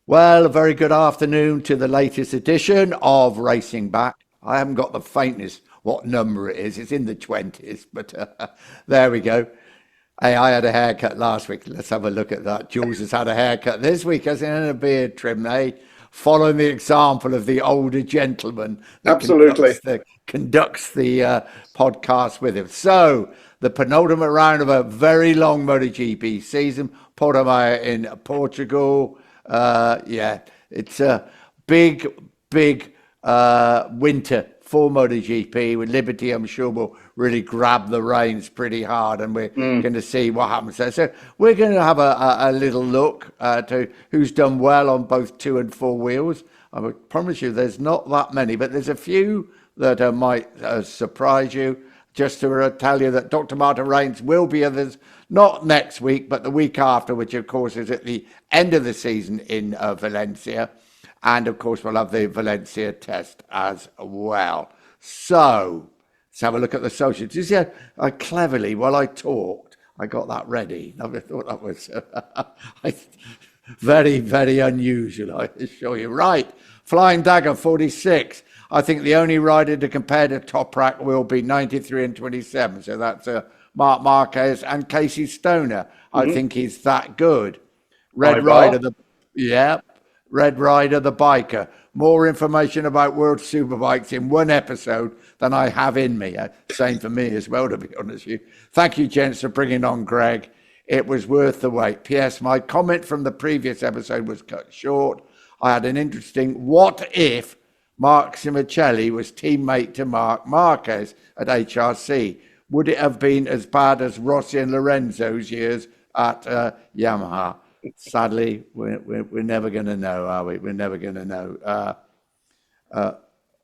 Well, a very good afternoon to the latest edition of Racing Back. I haven't got the faintest what number it is. It's in the 20s, but there we go. Hey, I had a haircut last week. Let's have a look at that. Jules has had a haircut this week, hasn't he? And a beard trim, eh? Following the example of the older gentleman that Absolutely. conducts the podcast with him. So, the penultimate round of a very long MotoGP season, Portimao in Portugal. Yeah, it's a big winter for MotoGP. With Liberty, I'm sure will really grab the reins pretty hard, and we're going to see what happens there. So we're going to have a little look to who's done well on both two and four wheels. I would promise you there's not that many, but there's a few that might surprise you. Just to tell you that Dr. Martin Rains will be others, not next week, but the week after, which of course is at the end of the season in Valencia. And of course, we'll have the Valencia test as well. So let's have a look at the socials. You see, cleverly, while I talked, I got that ready. I thought that was very, very unusual, I assure you. Right, Flying Dagger 46. I think the only rider to compare to Toprak will be 93 and 27. So that's Mark Marquez and Casey Stoner. I think he's that good. Red Rider, Red Rider the biker. More information about World Superbikes in one episode than I have in me. Same for me as well, to be honest with you. Thank you, gents, for bringing on Greg. It was worth the wait. P.S. My comment from the previous episode was cut short. I had an interesting what if Mark Simoncelli was teammate to Mark Marquez at HRC. Would it have been as bad as Rossi and Lorenzo's years at Yamaha? Sadly, we're never going to know, are we? We're never going to know.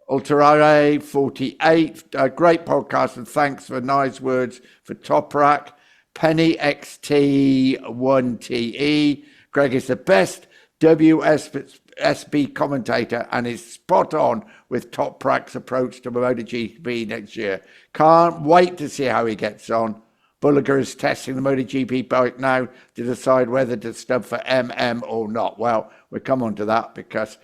Ultrare 48, a great podcast, and thanks for nice words for Toprak. Penny XT1TE. Greg is the best WSB commentator and is spot on with Toprak's approach to MotoGP next year. Can't wait to see how he gets on. Bulliger is testing the MotoGP bike now to decide whether to stub for MM or not. Well, we'll come on to that because,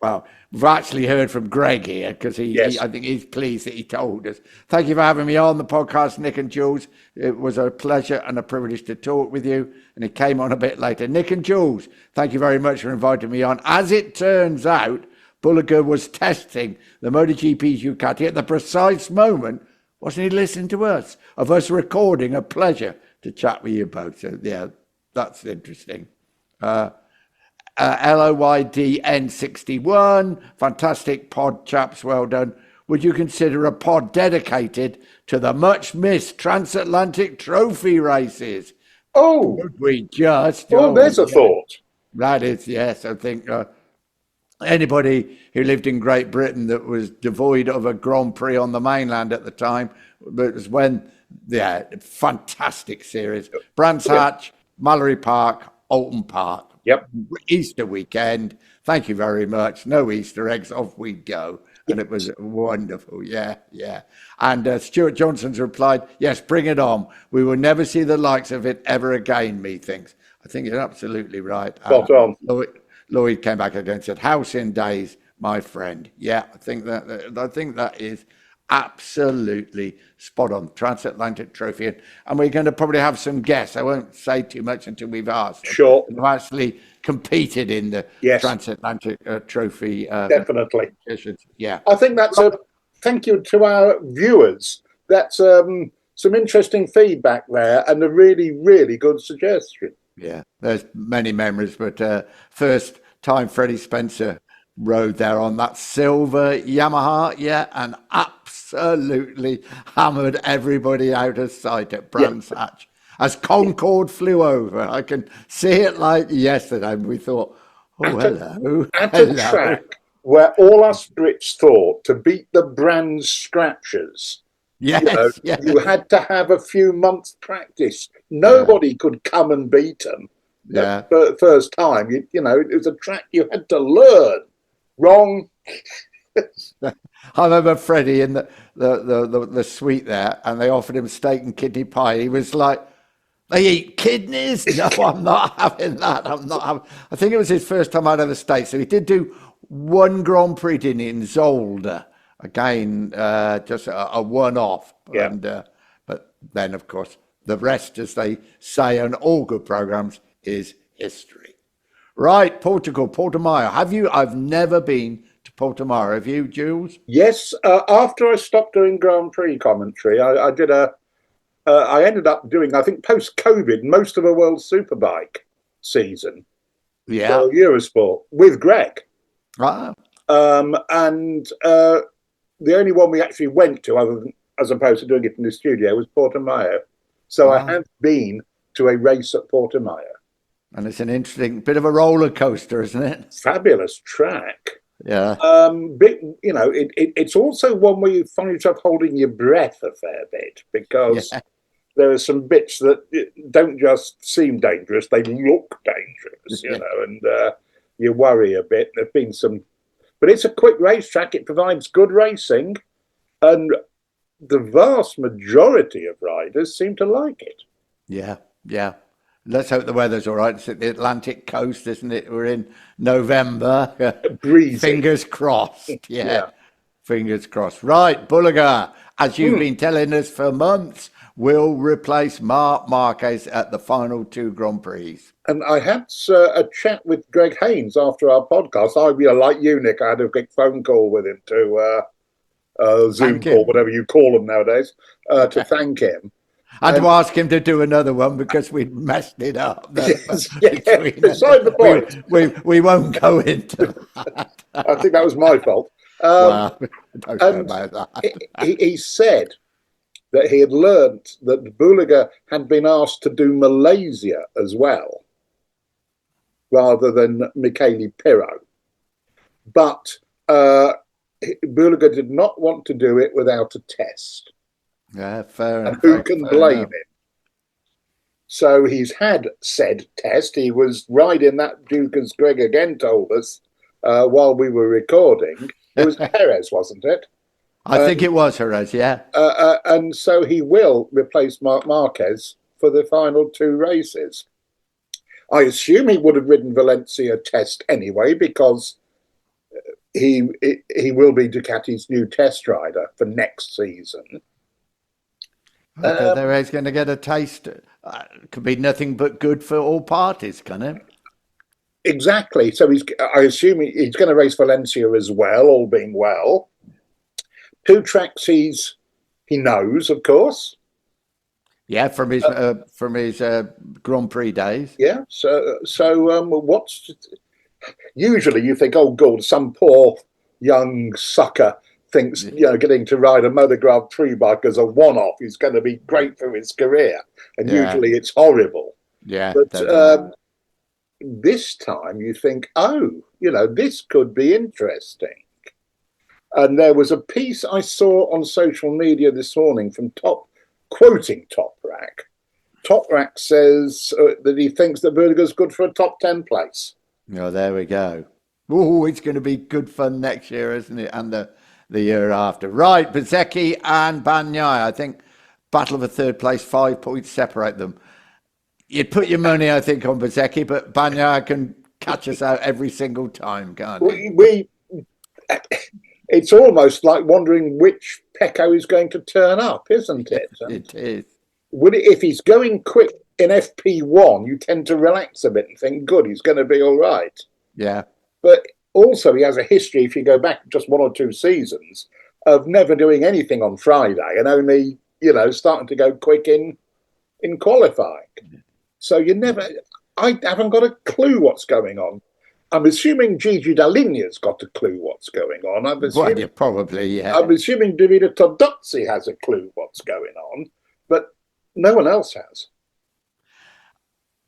well, we've actually heard from Greg here because I think he's pleased that he told us. Thank you for having me on the podcast, Nick and Jules. It was a pleasure and a privilege to talk with you, and it came on a bit later. Nick and Jules, thank you very much for inviting me on. As it turns out, Bulliger was testing the MotoGP Ducati at the precise moment. Wasn't he listening to us? Of us recording, a pleasure to chat with you both. So, yeah, that's interesting. LOYDN61, fantastic pod, chaps, well done. Would you consider a pod dedicated to the much missed Transatlantic trophy races? Oh, Would we just? there's a thought. That is, yes, I think anybody who lived in Great Britain that was devoid of a Grand Prix on the mainland at the time, but it was when, fantastic series. Brands Hatch, Mallory Park, Alton Park. Yep. Easter weekend. Thank you very much. No Easter eggs. Off we go. And it was wonderful. Yeah. And Stuart Johnson's replied, yes, bring it on. We will never see the likes of it ever again, methinks. I think you're absolutely right. Spot on. Lloyd came back again and said, house in days, my friend. Yeah, I think that is absolutely spot on. Transatlantic trophy. And we're going to probably have some guests. I won't say too much until we've asked. Sure. Who actually competed in the Transatlantic trophy. Definitely. Yeah. I think that's thank you to our viewers. That's some interesting feedback there and a really, really good suggestion. Yeah, there's many memories, but first time Freddie Spencer rode there on that silver Yamaha, and absolutely hammered everybody out of sight at Brands Hatch. As Concorde flew over, I can see it like yesterday, and we thought, hello. At a track where all us Brits thought to beat the Brands scratchers, you had to have a few months practice. Nobody could come and beat them the first time. It was a track you had to learn. Wrong. I remember Freddie in the suite there, and they offered him steak and kidney pie. He was like, They eat kidneys? No, I'm not having that. I think it was his first time out of the States. So he did do one Grand Prix, didn't he, in Zolder. Again, just a one-off. Yeah. But then, of course, the rest, as they say on all good programs, is history. Right, Portugal, Portimao. I've never been to Portimao. Have you, Jules? Yes. After I stopped doing Grand Prix commentary, I ended up doing, I think, post-COVID, most of a World Superbike season. Yeah. For Eurosport with Greg. Ah. And the only one we actually went to, as opposed to doing it in the studio, was Portimao. So I have been to a race at Portimao. And it's an interesting bit of a roller coaster, isn't it? Fabulous track. Yeah. But, it's also one where you find yourself holding your breath a fair bit, because there are some bits that don't just seem dangerous, they look dangerous, and you worry a bit. There've been some, but it's a quick racetrack. It provides good racing, and the vast majority of riders seem to like it. Yeah. Let's hope the weather's all right. It's at the Atlantic coast, isn't it? We're in November. Breezy. Fingers crossed. Yeah. Fingers crossed. Right, Bulliger, as you've been telling us for months, will replace Marc Marquez at the final two Grand Prix. And I had a chat with Greg Haynes after our podcast. Like you, Nick, I had a quick phone call with him to Zoom call, whatever you call them nowadays, to thank him. And to ask him to do another one because we messed it up. Beside the point. We won't go into that. I think that was my fault. Don't know about that. He said that he had learnt that Bulliger had been asked to do Malaysia as well, rather than Michele Pirro. But Bulliger did not want to do it without a test. Yeah, fair enough. And who can blame him? So he's had said test. He was riding that Duke, as Greg again told us, while we were recording. It was Perez, wasn't it? I think it was Perez, yeah. And so he will replace Marc Marquez for the final two races. I assume he would have ridden Valencia test anyway, because he will be Ducati's new test rider for next season. He's going to get a taste. Could be nothing but good for all parties, can it? Exactly. So I assume he's going to race Valencia as well, all being well. Two tracks he knows, of course. Yeah, from his Grand Prix days. Yeah. So what's usually you think, oh God, some poor young sucker thinks getting to ride a Motor Grand Prix bike as a one-off is going to be great for his career, and usually it's horrible. Yeah. But this time you think, this could be interesting. And there was a piece I saw on social media this morning from quoting Top Rack. Top Rack says that he thinks that Bulliger's good for a top 10 place. Oh, there we go. Oh, it's going to be good fun next year, isn't it? And the year after. Right, Bezzecchi and Bagnaia. I think battle for third place, 5 points separate them. You'd put your money, I think, on Bezzecchi, but Bagnaia can catch us out every single time, can't he? It's almost like wondering which Pecco is going to turn up, isn't it? It is. If he's going quick in FP1, you tend to relax a bit and think, good, he's going to be all right. Yeah. But also he has a history, if you go back just 1 or 2 seasons, of never doing anything on Friday and only, starting to go quick in qualifying. So I haven't got a clue what's going on. I'm assuming Gigi Dall'Igna's got a clue what's going on. I'm assuming Davide Todozzi has a clue what's going on, but no one else has.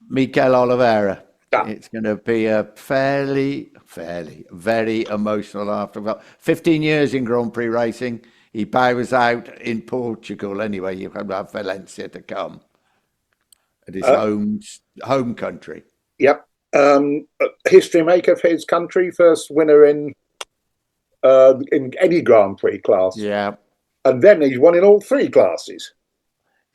Mikel Oliveira. It's going to be a very emotional after 15 years in Grand Prix racing. He bows out in Portugal anyway. You have Valencia to come at his home country. Yep. History maker for his country, first winner in any Grand Prix class. Yeah. And then he's won in all 3 classes.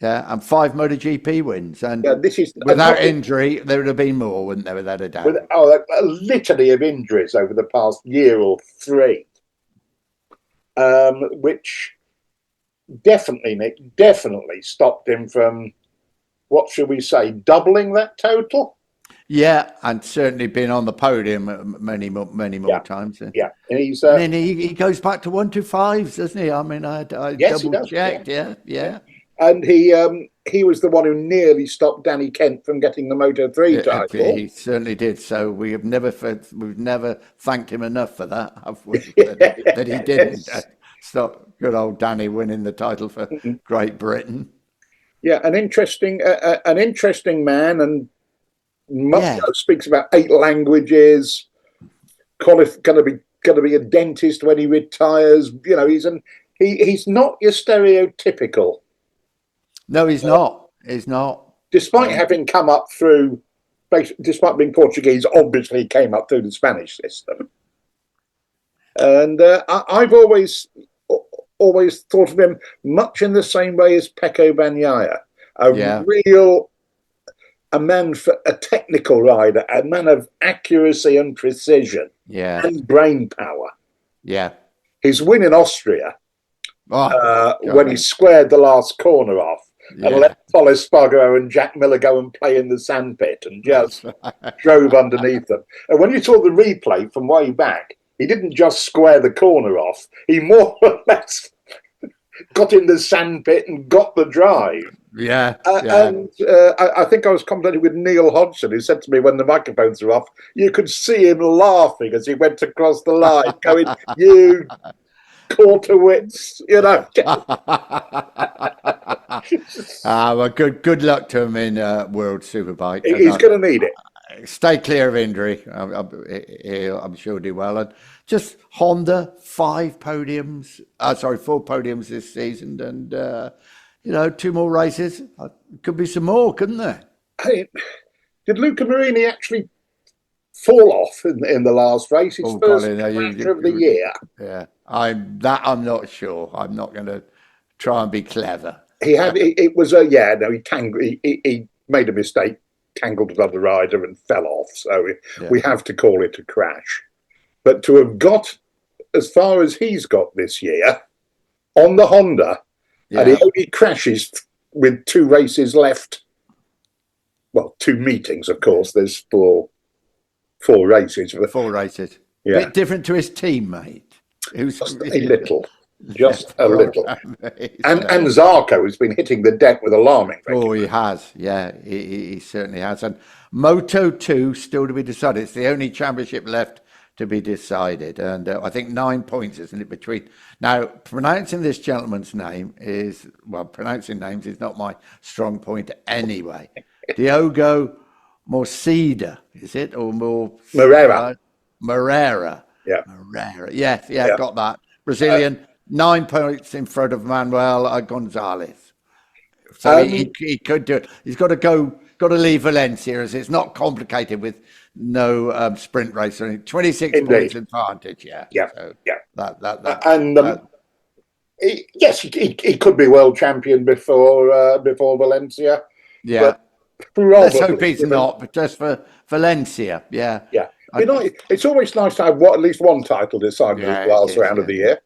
Yeah, and 5 MotoGP wins. And this is without injury, there would have been more, wouldn't there, without a doubt? With a litany of injuries over the past year or three, which definitely stopped him from, what should we say, doubling that total? Yeah, and certainly been on the podium many more times. Yeah, and he's and then he goes back to 125s, doesn't he? I mean, I yes, double checked. Yeah. And he was the one who nearly stopped Danny Kent from getting the Moto3 title. He certainly did. So we've never thanked him enough for that, have we? That he didn't stop good old Danny winning the title for Great Britain. Yeah, an interesting man, and speaks about 8 languages. Going to be a dentist when he retires. You know, he's not your stereotypical. No, he's not. He's not. Despite having come up through, despite being Portuguese, obviously came up through the Spanish system. And I've always thought of him much in the same way as Pecco Bagnaia, a man, for a technical rider, a man of accuracy and precision, and brain power. Yeah. His win in Austria, when he squared the last corner off, and let Pol Espargaro and Jack Miller go and play in the sandpit and just drove underneath them. And when you saw the replay from way back, he didn't just square the corner off. He more or less got in the sandpit and got the drive. And I think I was commenting with Neil Hodgson, who said to me when the microphones were off, you could see him laughing as he went across the line, going, "You quarter-wits," you know. Well, good luck to him in World Superbike. He's going to need it. Stay clear of injury. I'm sure he'll do well. And just Honda, 4 podiums this season, and 2 more races. Could be some more, couldn't there? Did Luca Marini actually fall off in the last race? His first crash of the year. Yeah, I'm not sure. I'm not going to try and be clever. He made a mistake, tangled another rider and fell off. So we have to call it a crash. But to have got as far as he's got this year on the Honda, and he only crashes with 2 races left. Well, 2 meetings, of course. There's 4 races. 4 races. Yeah. Bit different to his teammate. Who's just a little. Just a little. And Zarco has been hitting the deck with alarming regularity. Oh, he has. Yeah, he certainly has. And Moto2 still to be decided. It's the only championship left to be decided. And I think 9 points, isn't it, between... Now, pronouncing this gentleman's name is... Well, pronouncing names is not my strong point anyway. Diogo Morcida, is it? Or more... Moreira. Moreira. Yeah. Moreira. Yes, got that. Brazilian... 9 points in front of Manuel Gonzalez. So he could do it. He's got to leave Valencia, as it's not complicated with no sprint race or anything. 26 points advantage, he could be world champion before Valencia. Yeah. Let's hope he's not, but just for Valencia, Yeah. It's always nice to have at least one title decided at the last round of the year.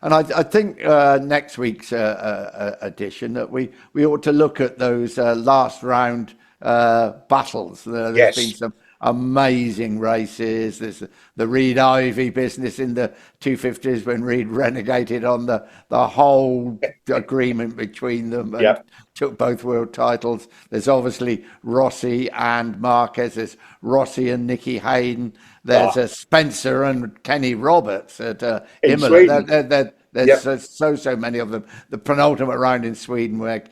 And I think next week's edition that we ought to look at those last round battles. There's been some amazing races. There's the Reed Ivy business in the 250s when Reed renegated on the whole agreement between them and took both world titles. There's obviously Rossi and Marquez. There's Rossi and Nicky Hayden. There's Spencer and Kenny Roberts at Imola. There's so many of them. The penultimate round in Sweden where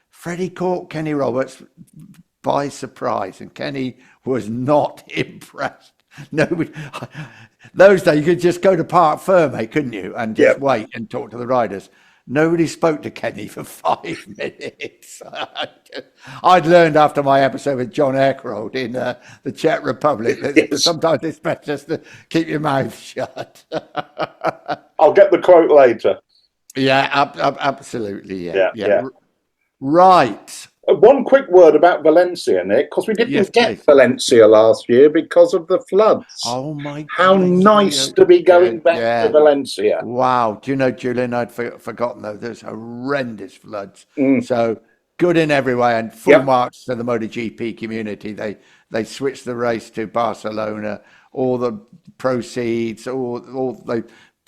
Freddie caught Kenny Roberts by surprise, and Kenny was not impressed. Nobody. Those days you could just go to Parc Ferme, couldn't you, and just wait and talk to the riders. Nobody spoke to Kenny for 5 minutes. I'd learned after my episode with John Eckroyd in the Czech Republic that sometimes it's best just to keep your mouth shut. I'll get the quote later. Yeah, absolutely. Yeah. Right. One quick word about Valencia, Nick, because we didn't get please. Valencia last year because of the floods. Oh my How goodness. nice to be going back to Valencia. Wow. Do you know, Julian, I'd forgotten though, there's horrendous floods. Mm. So good in every way, and full Yep. marks to the MotoGP community. They switched the race to Barcelona. All the proceeds, all they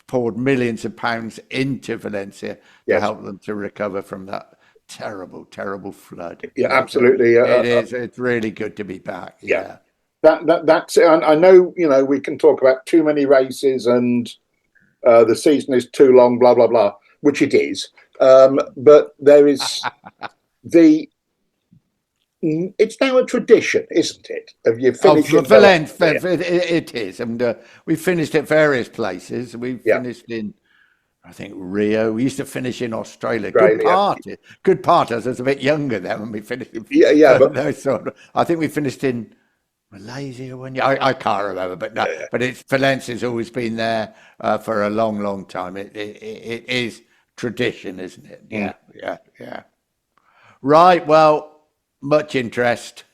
poured millions of pounds into Valencia to Yes. help them to recover from that terrible, terrible flood. Yeah, absolutely. It's really good to be back. Yeah. That's it. I know, we can talk about too many races and the season is too long, blah, blah, blah, which it is. But there is it's now a tradition, isn't it? Of you finishing Valencia. It is. And we finished at various places. We finished in, I think, Rio. We used to finish in Australia. Good part. I was a bit younger then when we finished. But no, I think we finished in Malaysia one year. I can't remember, but no. But Valencia's always been there for a long, long time. It is tradition, isn't it? Yeah. Right. Well, much interest,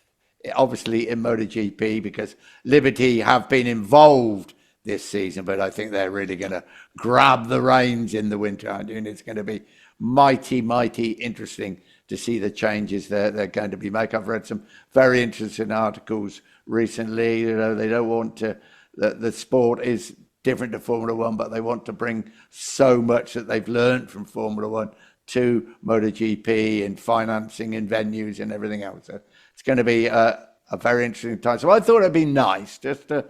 obviously, in MotoGP because Liberty have been involved this season, but I think they're really going to grab the reins in the winter. And it's going to be mighty, mighty interesting to see the changes they're going to be making. I've read some very interesting articles recently. They don't want to. The sport is different to Formula One, but they want to bring so much that they've learned from Formula One to MotoGP and financing and venues and everything else. So it's going to be a very interesting time. So I thought it'd be nice just to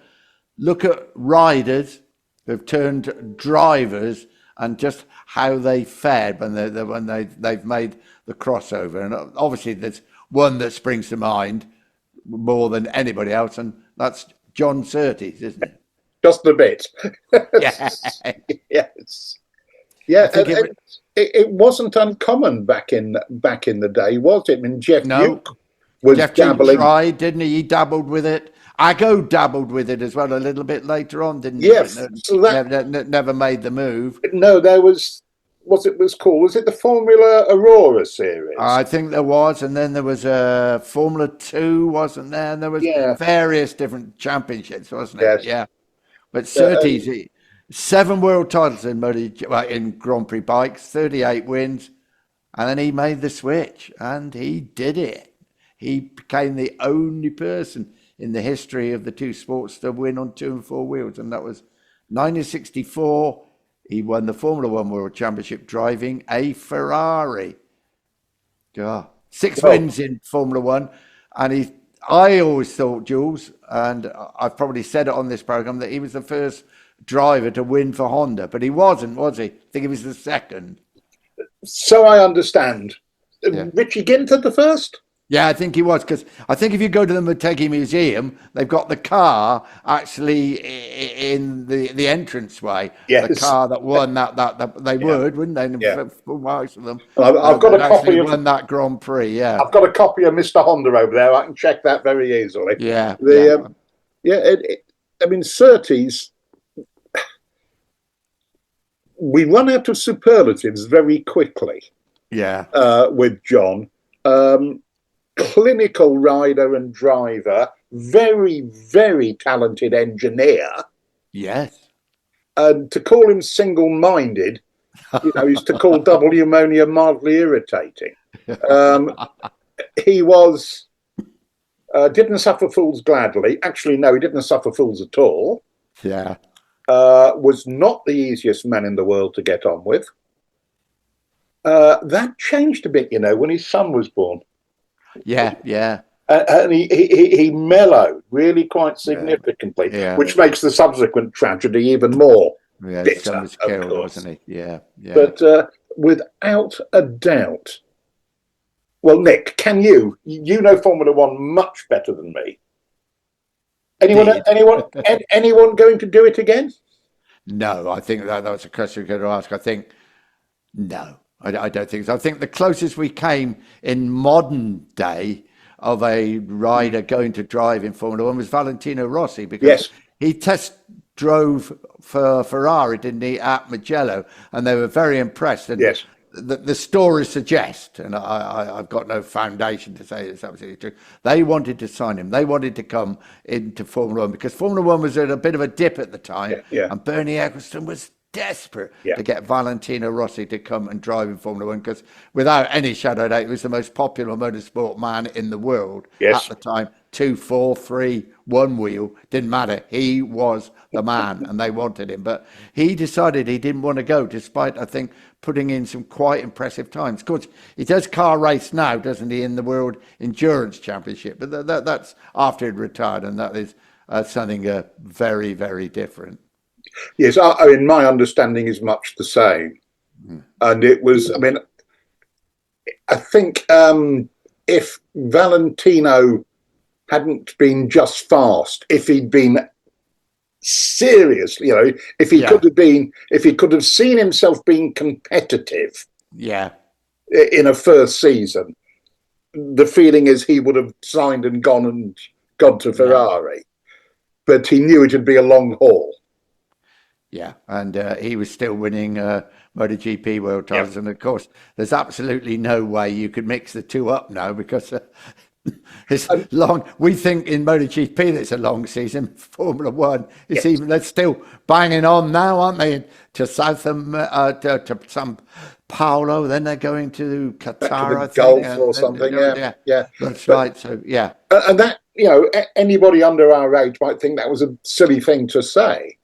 look at riders who've turned drivers and just how they fared when they've made the crossover. And obviously there's one that springs to mind more than anybody else, and that's John Surtees, isn't it? Just a bit. Yes. Yeah, it wasn't uncommon back in the day, was it? I mean, Jeff Duke was dabbling. Tried, didn't he? He dabbled with it. Ago dabbled with it as well a little bit later on, didn't he? Yes. So never made the move. No, there was what it was called. Was it the Formula Aurora series? I think there was, and then there was a Formula 2, wasn't there? And there was various different championships, wasn't it? Yes. Yeah. But Surtees, 7 world titles in Grand Prix bikes, 38 wins, and then he made the switch, and he did it. He became the only person in the history of the two sports to win on 2 and 4 wheels, and that was 1964. He won the Formula One World Championship driving a Ferrari. 6 wins in Formula One, and I always thought, Jules, and I've probably said it on this program, that he was the first driver to win for Honda, but he wasn't, was he? I think he was the second. So I understand. Richie Ginter the first? Yeah, I think he was, because I think if you go to the Motegi Museum, they've got the car actually in the entranceway. Yes. The car that won that they would, wouldn't they? Yeah. Full marks of them. I've got a copy of won that Grand Prix. Yeah, I've got a copy of Mr. Honda over there. I can check that very easily. Yeah. I mean, Surtees. We run out of superlatives very quickly. Yeah. With John. Clinical rider and driver, very, very talented engineer. Yes. And to call him single-minded, is to call double pneumonia mildly irritating. He was didn't suffer fools gladly. Actually, no, he didn't suffer fools at all. Yeah. Was not the easiest man in the world to get on with. That changed a bit, when his son was born. Yeah. And he mellowed really quite significantly, which makes the subsequent tragedy even more bitter. His son was killed, wasn't he? Yeah. But without a doubt, well, Nick, can you know Formula One much better than me? Anyone going to do it again? No, I think that was a question you're going to ask. I think no. I don't think so. I think the closest we came in modern day of a rider going to drive in Formula One was Valentino Rossi, because he test drove for Ferrari, didn't he, at Mugello, and they were very impressed. And the stories suggest, and I've got no foundation to say it's absolutely true, they wanted to sign him. They wanted to come into Formula One because Formula One was at a bit of a dip at the time, and Bernie Ecclestone was desperate to get Valentino Rossi to come and drive in Formula One because without any shadow of doubt, he was the most popular motorsport man in the world at the time. 2, 4, 3, 1 wheel, didn't matter. He was the man and they wanted him. But he decided he didn't want to go, despite, I think, putting in some quite impressive times. Of course, he does car race now, doesn't he, in the World Endurance Championship. But that's after he'd retired, and that is something very, very different. Yes, I mean, my understanding is much the same. And it was, I mean, I think if Valentino hadn't been just fast, if he'd been serious, if he could have seen himself being competitive in a first season, the feeling is he would have signed and gone to Ferrari. But he knew it would be a long haul. Yeah, and he was still winning MotoGP world titles. And of course, there's absolutely no way you could mix the two up now because it's long. We think in MotoGP that it's a long season. Formula One is even. They're still banging on now, aren't they? To to Sao Paulo. Then they're going to Qatar, I think, Gulf or something. Yeah, that's right. So and that anybody under our age might think that was a silly thing to say.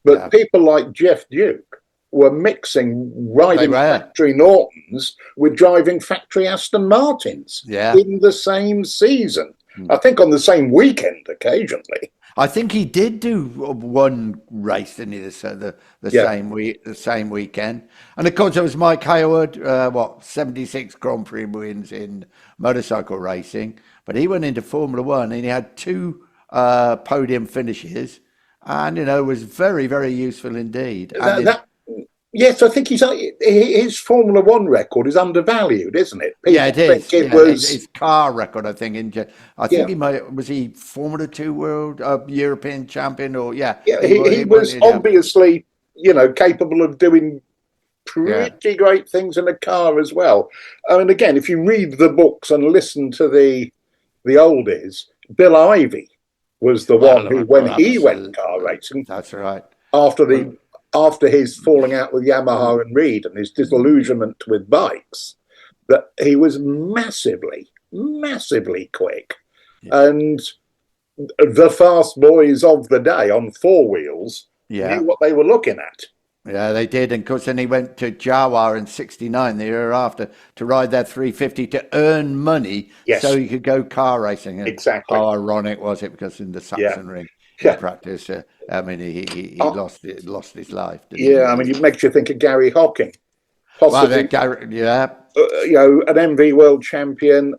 But people like Jeff Duke were mixing riding factory Nortons with driving factory Aston Martins in the same season. I think on the same weekend occasionally. I think he did do one race, didn't he? The same weekend. And of course, there was Mike Hayward, 76 Grand Prix wins in motorcycle racing. But he went into Formula One and he had 2 podium finishes. And, was very, very useful indeed. Yes, I think his Formula One record is undervalued, isn't it? People it is. It was his car record, I think. I think was he Formula 2 World European champion or he was obviously capable of doing pretty great things in a car as well. I mean, again, if you read the books and listen to the oldies, Bill Ivey was the one who, when he went car racing, that's right. After his falling out with Yamaha and Reed and his disillusionment with bikes, that he was massively, massively quick, and the fast boys of the day on 4 wheels knew what they were looking at. Yeah, they did. And of course, then he went to Jawa in '69, the year after, to ride that 350 to earn money so he could go car racing. And exactly. How ironic was it? Because in the Saxon ring, in practice, I mean, he lost his life. Didn't he? I mean, it makes you think of Gary Hocking. Possibly, well, an MV world champion.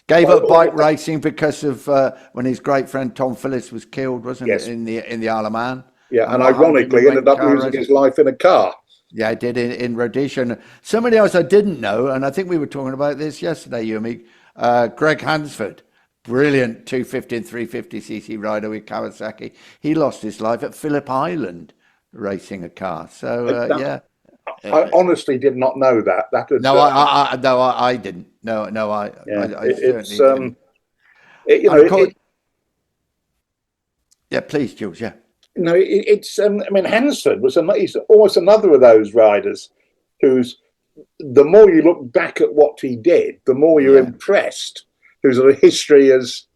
Gave up bike racing because of when his great friend Tom Phillips was killed, wasn't it, in the Isle of Man? Yeah, and ironically ended up losing his life in a car. Yeah, I did in Rhodesia. Somebody else I didn't know, and I think we were talking about this yesterday, you and me, Greg Hansford, brilliant 250 and 350cc rider with Kawasaki. He lost his life at Phillip Island racing a car. So, I honestly did not know that. I didn't. I certainly didn't. Please, Jules, I mean, Hansford he's almost another of those riders who's, the more you look back at what he did, the more you're impressed. Whose history is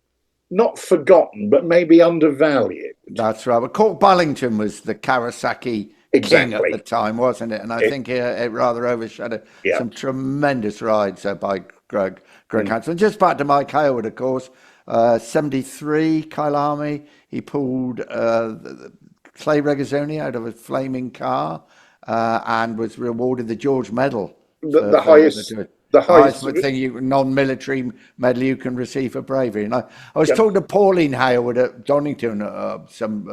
not forgotten, but maybe undervalued. That's right. But Court Ballington was the Kawasaki king at the time, wasn't it? And I think it rather overshadowed some tremendous rides by Greg Hansford. Just back to Mike Hayward, of course. 73 Kyalami, he pulled Clay Regazzoni out of a flaming car and was rewarded the George Medal. The highest thing, non-military medal you can receive for bravery. And I was talking to Pauline Hayward at Donington,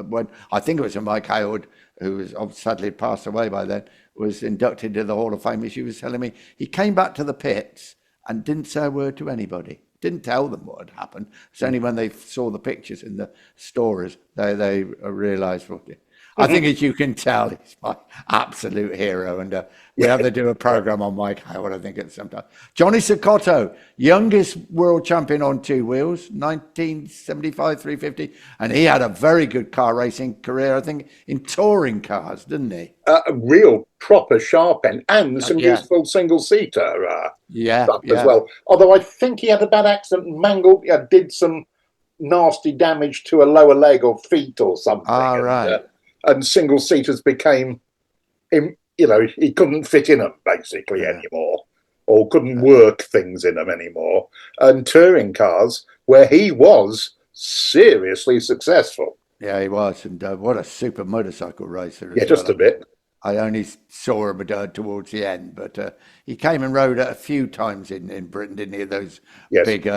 when I think it was Mike Hayward, who was sadly passed away by then, was inducted into the Hall of Fame. She was telling me he came back to the pits and didn't say a word to anybody. Didn't tell them what had happened. It's only when they saw the pictures in the stories they realised what it. I think, as you can tell, he's my absolute hero. And we have to do a program on Mike Howard, I think, at some time. Johnny Cecotto, youngest world champion on two wheels, 1975 350. And he had a very good car racing career, I think, in touring cars, didn't he? A real proper sharp end and some useful single-seater stuff as well. Although I think he had a bad accident and mangled, did some nasty damage to a lower leg or feet or something. Right. And single-seaters became, he couldn't fit in them basically anymore, or couldn't work things in them anymore. And touring cars, where he was seriously successful. Yeah, he was. And what a super motorcycle racer. Just a bit. I only saw him towards the end, but he came and rode a few times in Britain, didn't he? Those big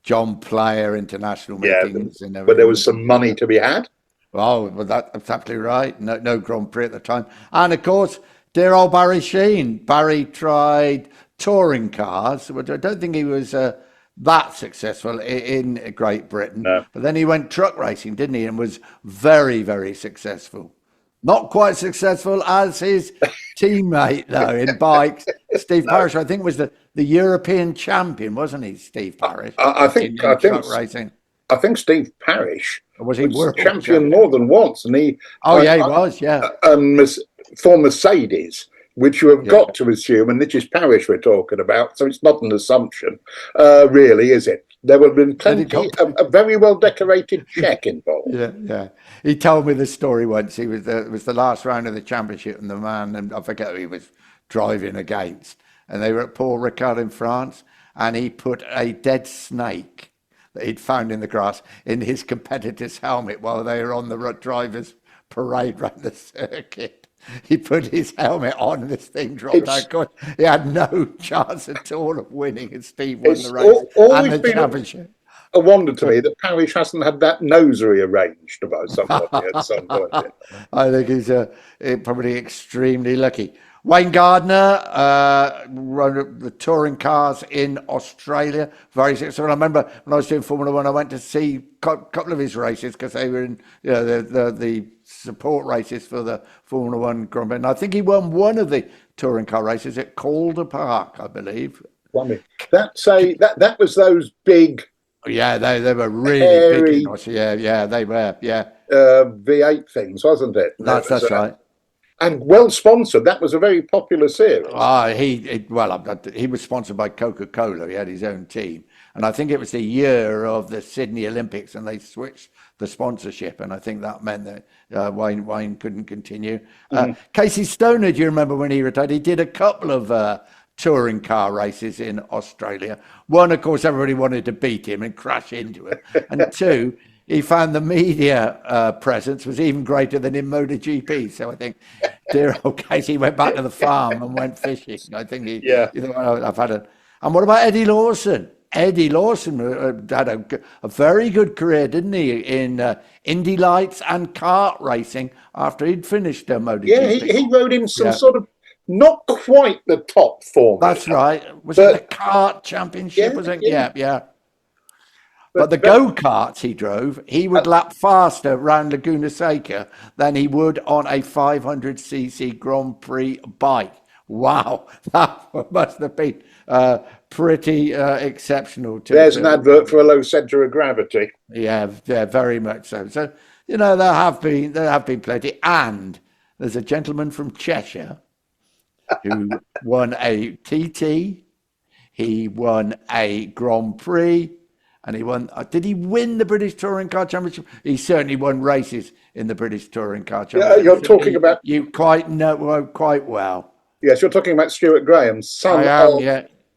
John Player international meetings. But there was some money to be had. Well, that's absolutely right. No Grand Prix at the time. And of course, dear old Barry Sheen. Barry tried touring cars, but I don't think he was that successful in Great Britain. No. But then he went truck racing, didn't he? And was very, very successful. Not quite successful as his teammate, though, in bikes. Steve Parrish, I think, was the European champion, wasn't he, Steve Parrish? I think truck racing. I think Steve Parrish was world champion more than once. And he was, for Mercedes, which you have got to assume, and this is Parrish we're talking about, so it's not an assumption, really, is it? There would have been plenty, a very well decorated check involved. Yeah. He told me the story once. It was the last round of the championship, and the man, and I forget who he was driving against, and they were at Paul Ricard in France, and he put a dead snake that he'd found in the grass in his competitor's helmet while they were on the drivers' parade around the circuit. He put his helmet on and this thing dropped out. Of course, he had no chance at all of winning, and Steve won the race and the championship. A wonder to me that Parrish hasn't had that nose rearranged by somebody at some point. I think he's probably extremely lucky. Wayne Gardner rode the touring cars in Australia. Very successful. I remember when I was doing Formula One, I went to see a couple of his races because they were in the support races for the Formula One Grand Prix. And I think he won one of the touring car races at Calder Park, I believe. That was those big. Yeah, they were really big in Australia. They were. V8 things, wasn't it? That's right. And well sponsored. That was a very popular series. He was sponsored by Coca-Cola. He had his own team, and I think it was the year of the Sydney Olympics, and they switched the sponsorship, and I think that meant that Wayne couldn't continue. Casey Stoner, do you remember when he retired? He did a couple of touring car races in Australia. One, of course, everybody wanted to beat him and crash into it, and two, he found the media presence was even greater than in MotoGP. So I think, dear old Casey went back to the farm and went fishing. I think he thought, well, I've had it. And what about Eddie Lawson? Eddie Lawson had a very good career, didn't he, in Indy Lights and kart racing after he'd finished MotoGP. Yeah, he rode in some sort of, not quite the top form. That's right. Was it the kart championship? Was it? Yeah. But the go-karts he drove, he would lap faster around Laguna Seca than he would on a 500cc Grand Prix bike. Wow, that must have been pretty exceptional. There's an advert for a low centre of gravity. Yeah, very much so. So, there have been plenty. And there's a gentleman from Cheshire who won a TT. He won a Grand Prix. And he won. Did he win the British Touring Car Championship? He certainly won races in the British Touring Car Championship. Yeah, you're talking about. You quite know quite well. Yes, you're talking about Stuart Graham, son of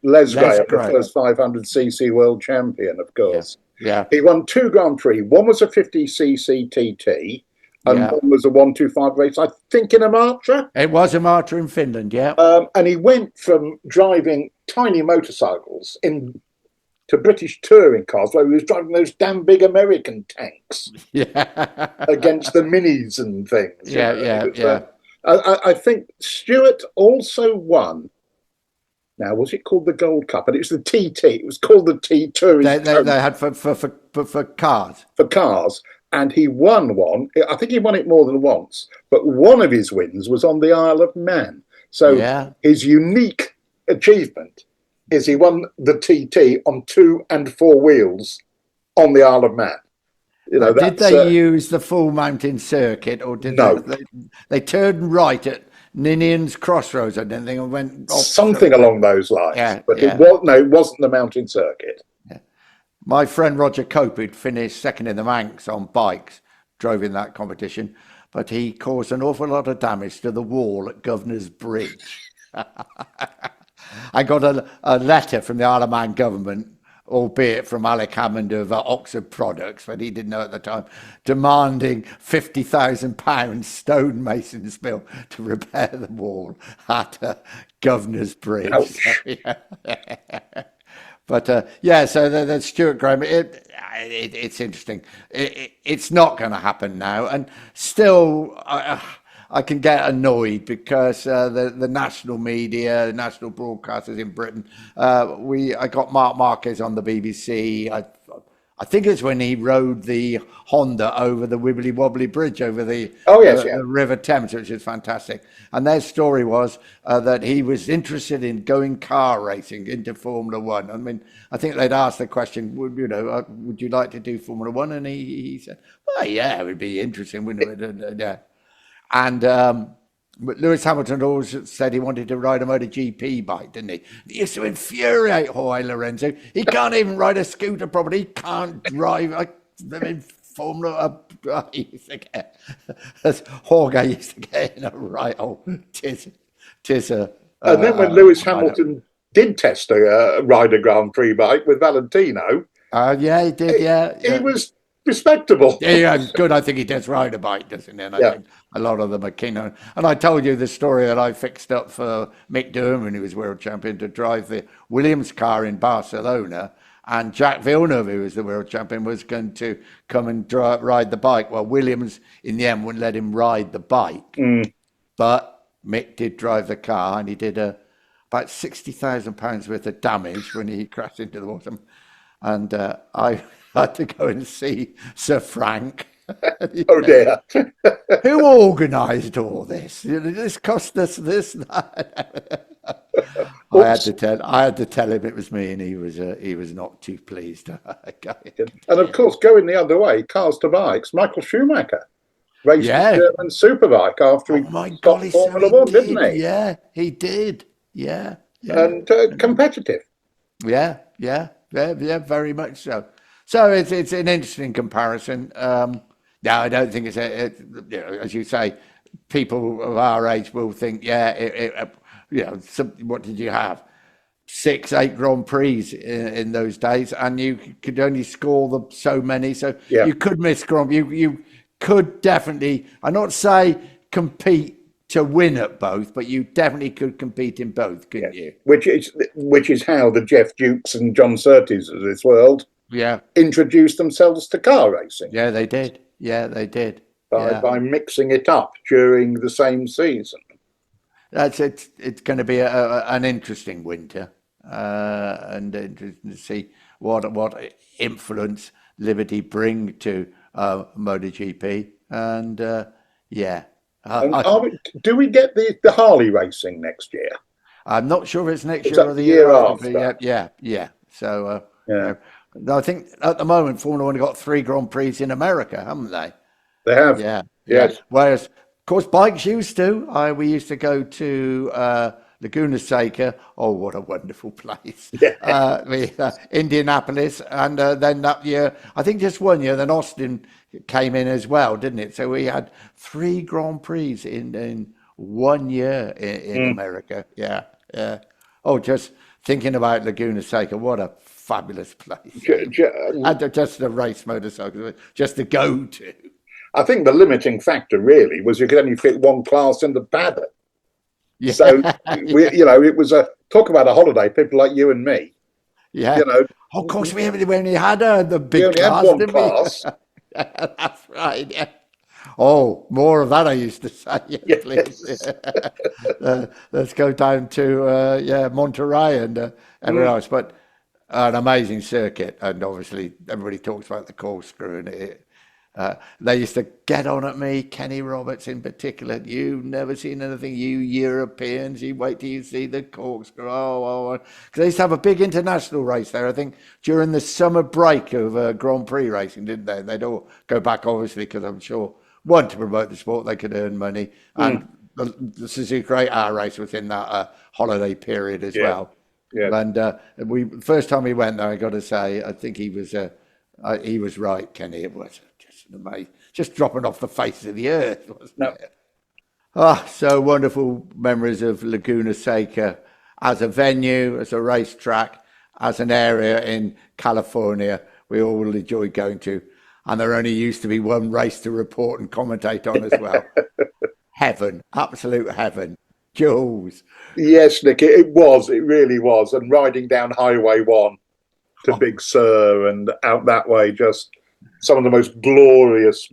Les Graham, the first 500cc world champion, of course. Yeah. He won two Grand Prix. One was a 50cc TT, and one was a 125 race. I think in a Matra. It was a Matra in Finland. Yeah. And he went from driving tiny motorcycles to British touring cars, where he was driving those damn big American tanks against the minis and things. I think Stewart also won. Now, was it called the Gold Cup? And it was the TT. It was called the T Touring. They had for cars. For cars. and he won one. I think he won it more than once, but one of his wins was on the Isle of Man. So his unique achievement is he won the TT on 2 and 4 wheels on the Isle of Man. You know, did they use the full mountain circuit, or did no? They turned right at Ninian's Crossroads, I don't think, and went off something along those lines. It wasn't the mountain circuit. My friend Roger Cope, who'd finished second in the Manx on bikes, drove in that competition, but he caused an awful lot of damage to the wall at Governor's Bridge. I got a letter from the Isle of Man government, albeit from Alec Hammond of Oxford Products, but he didn't know at the time, demanding £50,000 stonemason's bill to repair the wall at Governor's Bridge. But so the Stuart Graham, it's interesting. It's not going to happen now, and still I can get annoyed because the national media, national broadcasters in Britain, I got Mark Marquez on the BBC. I think it's when he rode the Honda over the Wibbly Wobbly Bridge over the River Thames, which is fantastic. And their story was that he was interested in going car racing into Formula One. I mean, I think they'd asked the question, would you like to do Formula One? And he said, well, yeah, it would be interesting, wouldn't it? And Lewis Hamilton always said he wanted to ride a MotoGP bike, didn't he? It used to infuriate Jorge Lorenzo. He can't even ride a scooter properly. He can't drive. Formula. He used to get, as Jorge used to get in a right old tisser. And then when Lewis Hamilton did test a Ryder Grand Prix bike with Valentino. He did. He was respectable. Yeah, good. I think he does ride a bike, doesn't he? And I think a lot of them are keen on. And I told you the story that I fixed up for Mick Durham when he was world champion to drive the Williams car in Barcelona. And Jack Villeneuve, who was the world champion, was going to come and ride the bike. Well, Williams, in the end, wouldn't let him ride the bike. But Mick did drive the car, and he did about £60,000 worth of damage when he crashed into the water. And I had to go and see Sir Frank. Oh dear! Who organised all this? This cost us this. That. I had to tell him it was me, and he was not too pleased. And of course, going the other way, cars to bikes. Michael Schumacher raced the German Superbike after he got Formula One, didn't he? Yeah, he did. Yeah. And competitive. Yeah, very much so. So it's an interesting comparison. No, I don't think as you say, people of our age will think, what did you have? 6-8 Grand Prix in those days, and you could only score so many, so you could miss Grand Prix. You could definitely, I'm not say compete to win at both, but you definitely could compete in both, couldn't you? Which is how the Jeff Dukes and John Surtees of this world introduced themselves to car racing. Yeah, they did. By mixing it up during the same season. It's going to be an interesting winter, and interesting to see what influence Liberty bring to MotoGP, and do we get the Harley racing next year? I'm not sure if it's next year or the year after. Yeah. So I think at the moment Formula One have got 3 Grand Prix in America, haven't they? They have. Yeah. Yes. Whereas, of course, bikes used to. We used to go to Laguna Seca. Oh, what a wonderful place. Indianapolis. And then that year, I think just one year, then Austin came in as well, didn't it? So we had 3 Grand Prix in 1 year in America. Yeah. Oh, just thinking about Laguna Seca, what a fabulous place. And just the race motorcycles, just to go to. I think the limiting factor really was you could only fit one class in the paddock. Yeah. So it was talk about a holiday. People like you and me. Yeah. Of course, we only had the big class. We only had one class. That's right. Yeah. Oh, more of that I used to say. Yes. Please. Let's go down to Monterey and everywhere else. But an amazing circuit, and obviously everybody talks about the corkscrew, and They used to get on at me, Kenny Roberts in particular. You've never seen anything, you Europeans. You wait till you see the corkscrew. Because they used to have a big international race there, I think, during the summer break of Grand Prix racing, didn't they? They'd all go back, obviously, because I'm sure, one, to promote the sport, they could earn money. And the Suzuka 8-hour race was in that holiday period as well. Yeah. And first time we went there, I got to say, I think he was right, Kenny. It was just amazing, just dropping off the face of the earth, wasn't it? So wonderful memories of Laguna Seca as a venue, as a racetrack, as an area in California we all enjoyed going to. And there only used to be one race to report and commentate on as well. Heaven, absolute heaven. Jules. Yes, Nick, it really was. And riding down Highway 1 to Big Sur and out that way, just some of the most glorious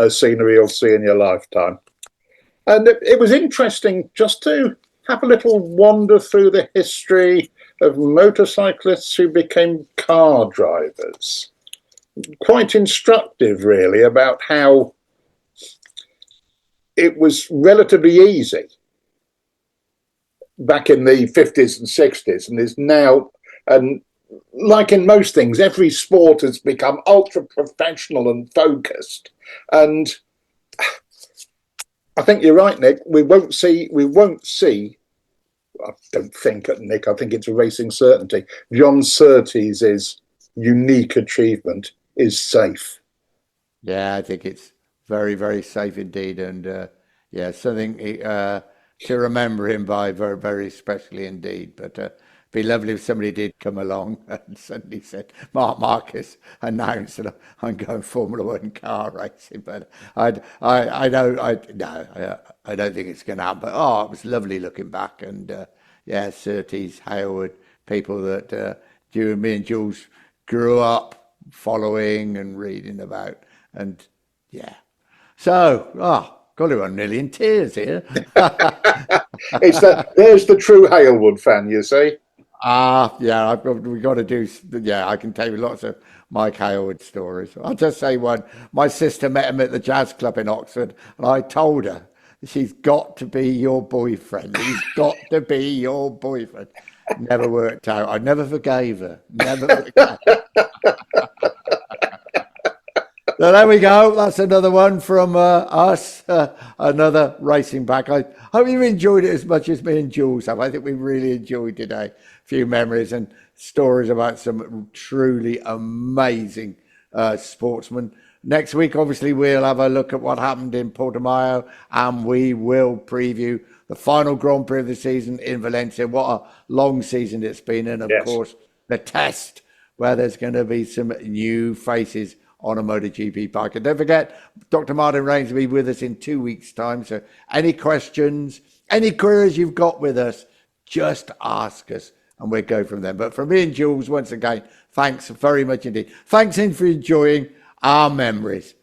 scenery you'll see in your lifetime. And it was interesting just to have a little wander through the history of motorcyclists who became car drivers. Quite instructive, really, about how it was relatively easy back in the 50s and 60s, and is now, and like in most things, every sport has become ultra professional and focused. And I think you're right, Nick. We won't see, I don't think, Nick, I think it's a racing certainty. John Surtees' unique achievement is safe. Yeah, I think it's very, very safe indeed. And something to remember him by, very, very especially indeed. But it'd be lovely if somebody did come along and suddenly said, Mark Marcus announced that I'm going Formula One car racing. But I don't think it's going to happen. But it was lovely looking back. And Surtees, Hayward, people that me and Jules grew up following and reading about. And so, golly, I'm nearly in tears here. There's the true Halewood fan, you see. We got to do. I can tell you lots of Mike Hailwood stories. I'll just say one. My sister met him at the jazz club in Oxford, and I told her, she's got to be your boyfriend. He's got to be your boyfriend. Never worked out. I never forgave her. Never forgave her. So there we go. That's another one from us. Another racing back. I hope you enjoyed it as much as me and Jules have. I think we really enjoyed today. A few memories and stories about some truly amazing sportsmen. Next week, obviously, we'll have a look at what happened in Portimao, and we will preview the final Grand Prix of the season in Valencia. What a long season it's been. And, of course, the test where there's going to be some new faces on a MotoGP bike. And don't forget, Dr. Martin Rains will be with us in 2 weeks' time. So any questions, any queries you've got with us, just ask us and we'll go from there. But from me and Jules, once again, thanks very much indeed. Thanks for enjoying our memories